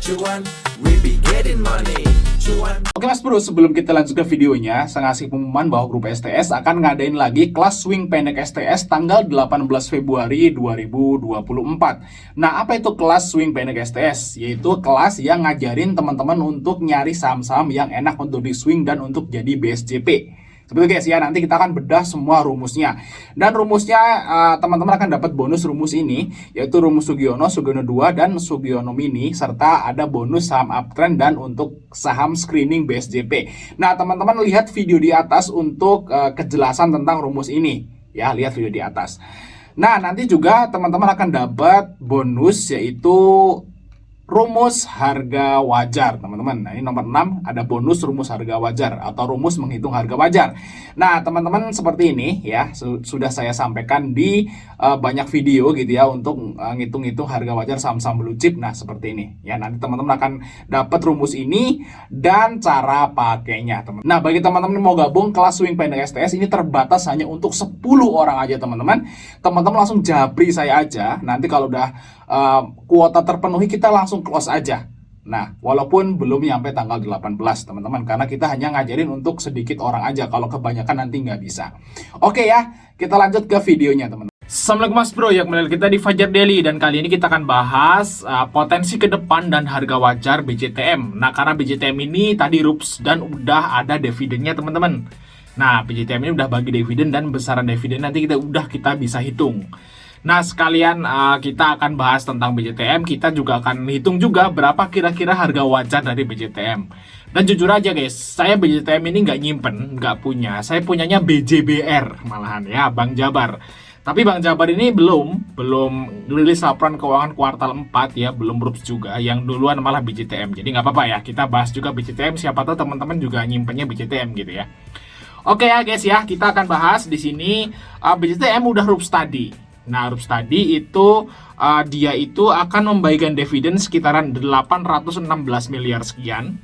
cuan, we be getting money. Cuan. Oke Mas Bro, sebelum kita lanjut ke videonya, saya ngasih pengumuman bahwa grup STS akan ngadain lagi kelas swing pendek STS tanggal 18 Februari 2024. Nah, apa itu kelas swing pendek STS? Yaitu kelas yang ngajarin teman-teman untuk nyari saham-saham yang enak untuk di swing dan untuk jadi BSJP. Seperti itu guys ya, nanti kita akan bedah semua rumusnya. Dan rumusnya teman-teman akan dapat bonus rumus ini, yaitu rumus Sugiono, Sugiono 2, dan Sugiono Mini, serta ada bonus saham uptrend dan untuk saham screening BSJP. Nah teman-teman lihat video di atas untuk kejelasan tentang rumus ini. Ya, lihat video di atas. Nah nanti juga teman-teman akan dapat bonus, yaitu rumus harga wajar teman-teman. Nah ini nomor 6 ada bonus rumus harga wajar atau rumus menghitung harga wajar. Nah teman-teman seperti ini ya, sudah saya sampaikan di banyak video gitu ya untuk ngitung-ngitung harga wajar saham-saham blue chip. Nah seperti ini ya, nanti teman-teman akan dapat rumus ini dan cara pakainya teman. Nah bagi teman-teman yang mau gabung kelas swing pendek STS ini terbatas hanya untuk 10 orang aja teman-teman. Teman-teman langsung japri saya aja. Nanti kalau udah kuota terpenuhi kita langsung close aja. Nah, walaupun belum nyampe tanggal 18 teman-teman, karena kita hanya ngajarin untuk sedikit orang aja. Kalau kebanyakan nanti nggak bisa. Oke ya, kita lanjut ke videonya teman-teman. Assalamualaikum Mas Bro, ya kembali kita di Fajar Daily. Dan kali ini kita akan bahas potensi ke depan dan harga wajar BJTM. Nah, karena BJTM ini tadi rups dan udah ada dividennya teman-teman. Nah, BJTM ini udah bagi dividen dan besaran dividen nanti kita bisa hitung. Nah sekalian kita akan bahas tentang BJTM. Kita juga akan hitung juga berapa kira-kira harga wajar dari BJTM. Dan jujur aja guys, saya BJTM ini nggak nyimpen, nggak punya. Saya punyanya BJBR malahan ya, Bank Jabar. Tapi Bank Jabar ini belum rilis laporan keuangan kuartal 4 ya, belum rups juga. Yang duluan malah BJTM. Jadi nggak apa-apa ya, kita bahas juga BJTM. Siapa tahu teman-teman juga nyimpennya BJTM gitu ya. Oke ya guys ya, kita akan bahas di sini BJTM udah rups tadi. Nah, rups tadi itu dia itu akan membagikan dividen sekitaran 816 miliar sekian.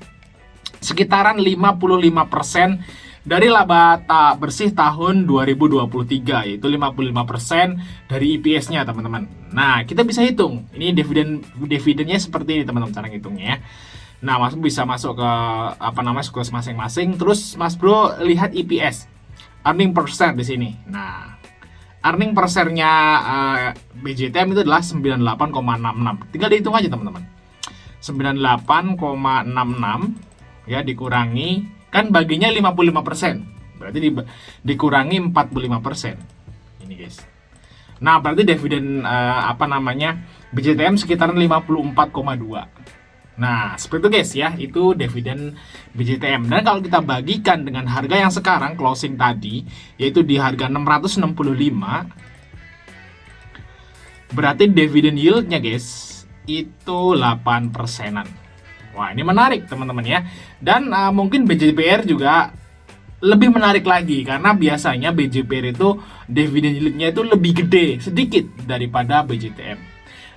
Sekitaran 55% dari laba bersih tahun 2023, yaitu 55% dari EPS-nya, teman-teman. Nah, kita bisa hitung. Ini dividennya seperti ini, teman-teman, cara ngitungnya ya. Nah, Mas bisa masuk ke sekelas masing-masing. Terus Mas Bro lihat EPS, earning per share di sini. Nah, earning per share-nya BJTM itu adalah 98,66. Tinggal dihitung aja teman-teman. 98,66 ya dikurangi, kan baginya 55%. Berarti dikurangi 45%. Ini guys. Nah, berarti dividen BJTM sekitaran 54,2. Nah, seperti itu guys ya, itu dividen BJTM. Dan kalau kita bagikan dengan harga yang sekarang closing tadi, yaitu di harga 665, berarti dividen yieldnya guys, itu 8%-an. Wah, ini menarik teman-teman ya. Dan mungkin BJBR juga lebih menarik lagi, karena biasanya BJBR itu dividen yieldnya itu lebih gede sedikit daripada BJTM.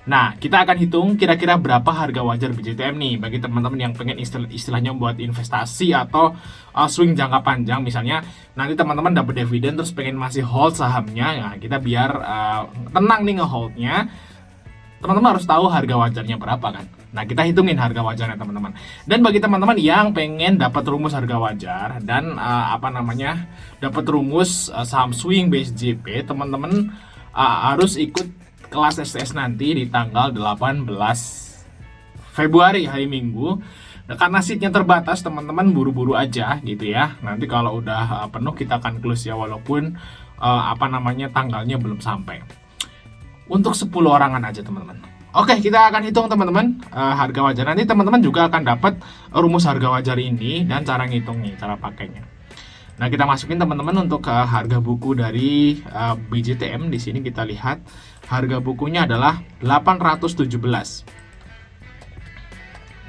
Nah, kita akan hitung kira-kira berapa harga wajar BJTM nih bagi teman-teman yang pengen istilahnya buat investasi atau swing jangka panjang. Misalnya nanti teman-teman dapat dividen terus pengen masih hold sahamnya, ya kita biar tenang nih ngeholdnya. Teman-teman harus tahu harga wajarnya berapa kan. Nah, kita hitungin harga wajarnya teman-teman. Dan bagi teman-teman yang pengen dapat rumus harga wajar dan dapat rumus saham swing BSJP, teman-teman harus ikut kelas STS nanti di tanggal 18 Februari hari Minggu. Nah, karena seatnya terbatas teman-teman buru-buru aja gitu ya. Nanti kalau udah penuh kita akan close ya, walaupun tanggalnya belum sampai. Untuk 10 orangan aja teman-teman. Oke, kita akan hitung teman-teman harga wajar. Nanti teman-teman juga akan dapat rumus harga wajar ini dan cara ngitungnya, cara pakainya. Nah, kita masukin teman-teman untuk harga buku dari BJTM. Di sini kita lihat harga bukunya adalah 817.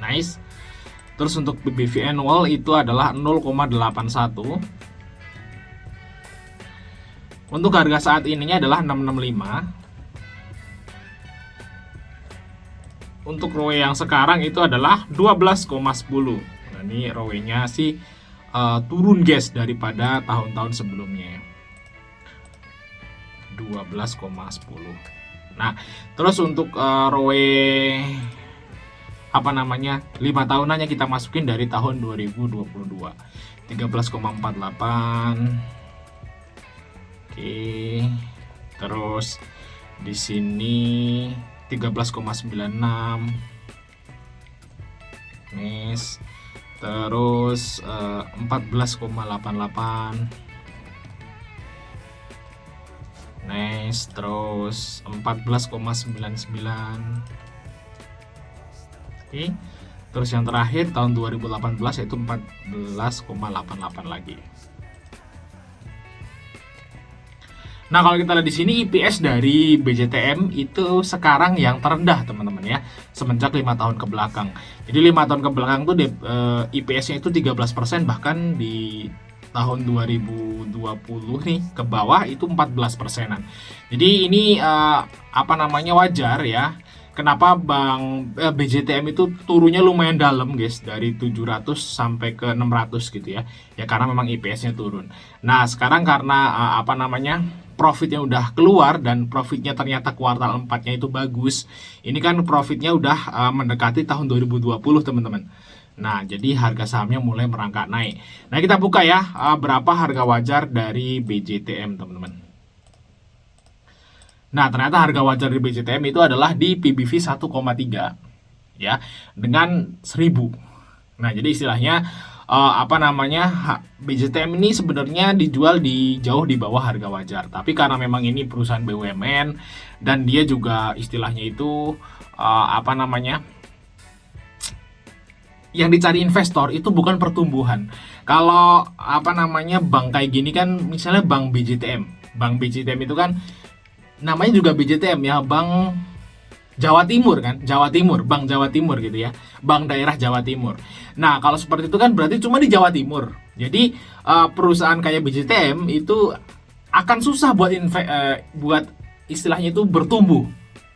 Nice. Terus untuk BBV annual itu adalah 0,81. Untuk harga saat ininya adalah 665. Untuk ROE yang sekarang itu adalah 12,10. Nah, ini ROE-nya sih turun guys daripada tahun-tahun sebelumnya. 12,10. Nah, terus untuk ROE apa namanya 5 tahunannya kita masukin dari tahun 2022. 13,48. Oke. Terus di sini 13,96. Nice. Terus 14,88. Nice. Terus 14,99. Oke. Terus yang terakhir tahun 2018 yaitu 14,88 lagi. Nah, kalau kita lihat di sini IPS dari BJTM itu sekarang yang terendah, teman-teman ya, semenjak 5 tahun ke belakang. Jadi 5 tahun ke belakang tuh IPS-nya itu 13%, bahkan di tahun 2020 nih ke bawah itu 14%-an. Jadi ini wajar ya. Kenapa BJTM itu turunnya lumayan dalam, guys, dari 700 sampai ke 600 gitu ya. Ya karena memang IPS-nya turun. Nah, sekarang karena profitnya udah keluar dan profitnya ternyata kuartal 4-nya itu bagus. Ini kan profitnya udah mendekati tahun 2020, teman-teman. Nah, jadi harga sahamnya mulai merangkak naik. Nah, kita buka ya berapa harga wajar dari BJTM, teman-teman. Nah, ternyata harga wajar di BJTM itu adalah di PBV 1,3 ya, dengan 1000. Nah, jadi istilahnya BJTM ini sebenarnya dijual jauh di bawah harga wajar. Tapi karena memang ini perusahaan BUMN dan dia juga istilahnya itu yang dicari investor itu bukan pertumbuhan. Kalau bank kayak gini kan, misalnya bank BJTM. Bank BJTM itu kan namanya juga BJTM ya, Bank Jawa Timur kan, Bank Jawa Timur gitu ya, Bank Daerah Jawa Timur. Nah, kalau seperti itu kan berarti cuma di Jawa Timur. Jadi perusahaan kayak BJTM itu akan susah buat istilahnya itu bertumbuh.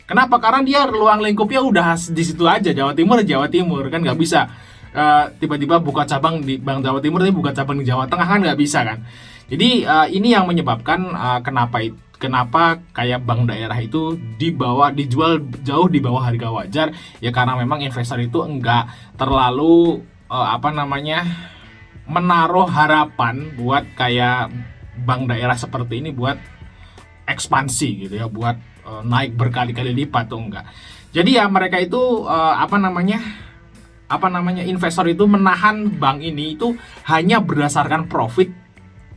Kenapa? Karena dia ruang lingkupnya udah di situ aja, Jawa Timur kan, nggak bisa tiba-tiba buka cabang di Bank Jawa Timur tapi buka cabang di Jawa Tengah, kan nggak bisa kan. Jadi ini yang menyebabkan kenapa kayak bank daerah itu dijual jauh di bawah harga wajar ya, karena memang investor itu enggak terlalu menaruh harapan buat kayak bank daerah seperti ini buat ekspansi gitu ya, buat naik berkali-kali lipat tuh enggak. Jadi ya mereka itu investor itu menahan bank ini itu hanya berdasarkan profit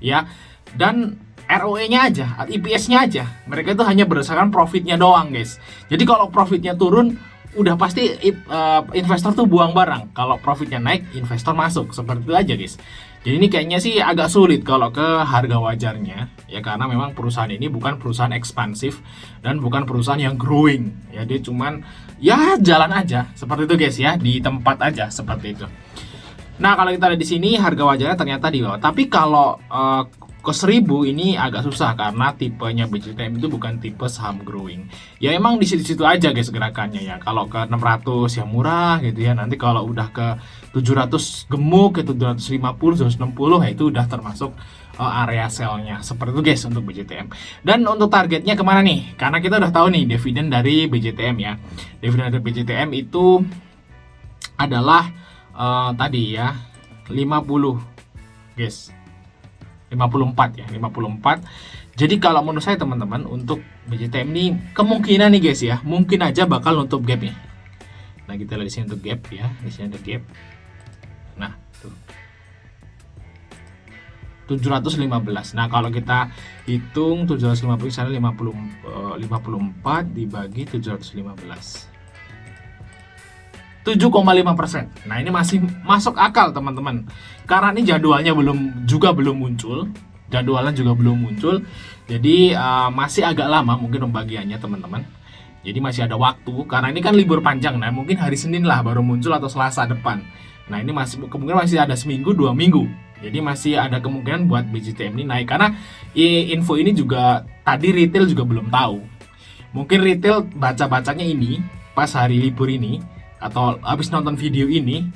ya, dan ROE-nya aja, IPS-nya aja. Mereka itu hanya berdasarkan profitnya doang, guys. Jadi kalau profitnya turun, udah pasti investor tuh buang barang. Kalau profitnya naik, investor masuk. Seperti itu aja, guys. Jadi ini kayaknya sih agak sulit kalau ke harga wajarnya, ya karena memang perusahaan ini bukan perusahaan ekspansif dan bukan perusahaan yang growing. Ya dia cuman ya jalan aja, seperti itu, guys ya, di tempat aja seperti itu. Nah, kalau kita lihat di sini harga wajarnya ternyata di bawah. Tapi kalau ke 1000 ini agak susah karena tipenya BJTM itu bukan tipe saham growing. Ya emang di situ aja, guys, gerakannya ya. Kalau ke 600 ya murah gitu ya. Nanti kalau udah ke 700 gemuk, ke 750, 760 ya itu udah termasuk area sell-nya. Seperti itu, guys, untuk BJTM. Dan untuk targetnya kemana nih? Karena kita udah tahu nih dividen dari BJTM ya. Dividen dari BJTM itu adalah tadi ya 50, guys. 54 ya, 54. Jadi kalau menurut saya, teman-teman, untuk BJTM ini kemungkinan nih, guys ya, mungkin aja bakal nutup gap nih. Nah, kita lihat di sini untuk gap ya, di sini ada gap. Nah, tuh 715. Nah, kalau kita hitung 750 sana 54 dibagi 715. 7,5%. Nah, ini masih masuk akal, teman-teman. Karena ini jadwalnya belum muncul. Jadwalnya juga belum muncul. Jadi masih agak lama mungkin pembagiannya, teman-teman. Jadi masih ada waktu karena ini kan libur panjang. Nah, mungkin hari Senin lah baru muncul atau Selasa depan. Nah, ini kemungkinan masih ada seminggu, 2 minggu. Jadi masih ada kemungkinan buat BJTM ini naik karena info ini juga tadi retail juga belum tahu. Mungkin retail baca-bacanya ini pas hari libur ini atau habis nonton video ini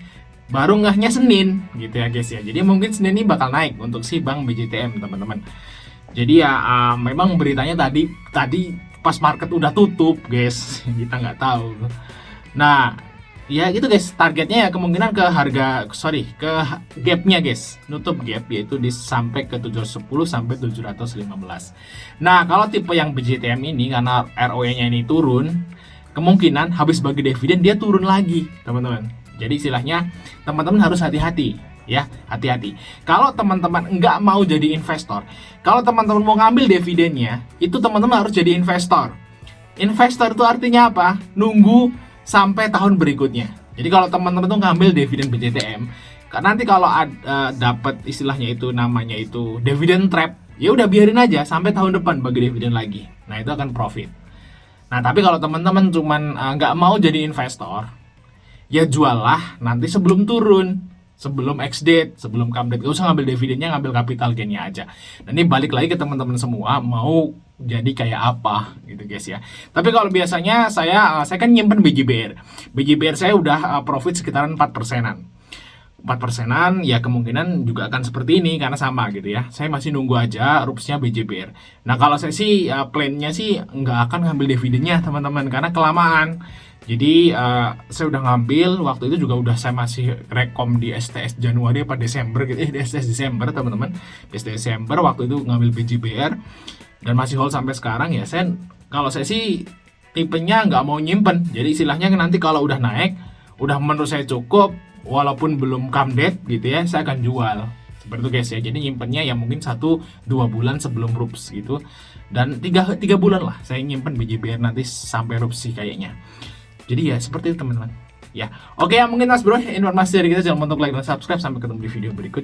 baru ngehnya Senin gitu ya, guys ya. Jadi mungkin Senin ini bakal naik untuk si bank BJTM, teman-teman. Jadi ya memang beritanya tadi pas market udah tutup, guys. Kita nggak tahu. Nah, ya gitu guys, targetnya ya kemungkinan ke ke gapnya guys, nutup gap yaitu sampai ke 710 sampai 715. Nah kalau tipe yang BJTM ini karena ROE-nya ini turun, kemungkinan habis bagi dividen dia turun lagi teman-teman. Jadi istilahnya teman-teman harus hati-hati ya, hati-hati. Kalau teman-teman nggak mau jadi investor, kalau teman-teman mau ngambil dividennya, itu teman-teman harus jadi investor. Investor itu artinya apa? Nunggu sampai tahun berikutnya. Jadi kalau teman-teman tuh ngambil dividen BJTM, nanti kalau dapat istilahnya itu namanya itu dividen trap, ya udah biarin aja sampai tahun depan bagi dividen lagi. Nah itu akan profit. Nah tapi kalau teman-teman cuman nggak mau jadi investor, ya jual lah nanti sebelum turun, sebelum ex-date, sebelum come date. Gak usah ngambil dividennya, ngambil capital gain-nya aja. Dan ini balik lagi ke teman-teman semua mau jadi kayak apa gitu guys ya. Tapi kalau biasanya saya kan nyimpen BJBR. BJBR saya udah profit sekitaran 4%-an. 4%-an ya kemungkinan juga akan seperti ini karena sama gitu ya. Saya masih nunggu aja rupsnya BJBR. Nah kalau saya sih plan-nya sih nggak akan ngambil dividennya teman-teman karena kelamaan. Jadi saya udah ngambil waktu itu juga udah saya masih rekom di STS Januari apa Desember gitu di STS Desember teman-teman. Di STS Desember waktu itu ngambil BJBR dan masih hold sampai sekarang ya. Kalau saya sih tipenya nggak mau nyimpen. Jadi istilahnya nanti kalau udah naik, udah menurut saya cukup walaupun belum come date gitu ya, saya akan jual. Seperti itu guys ya. Jadi nyimpennya ya mungkin 1-2 bulan sebelum rups gitu. Dan 3 bulan lah saya nyimpen BJBR nanti sampai rups sih kayaknya. Jadi ya seperti itu teman-teman. Ya, oke ya mungkin mas bro informasi dari kita, jangan lupa untuk like dan subscribe, sampai ketemu di video berikut.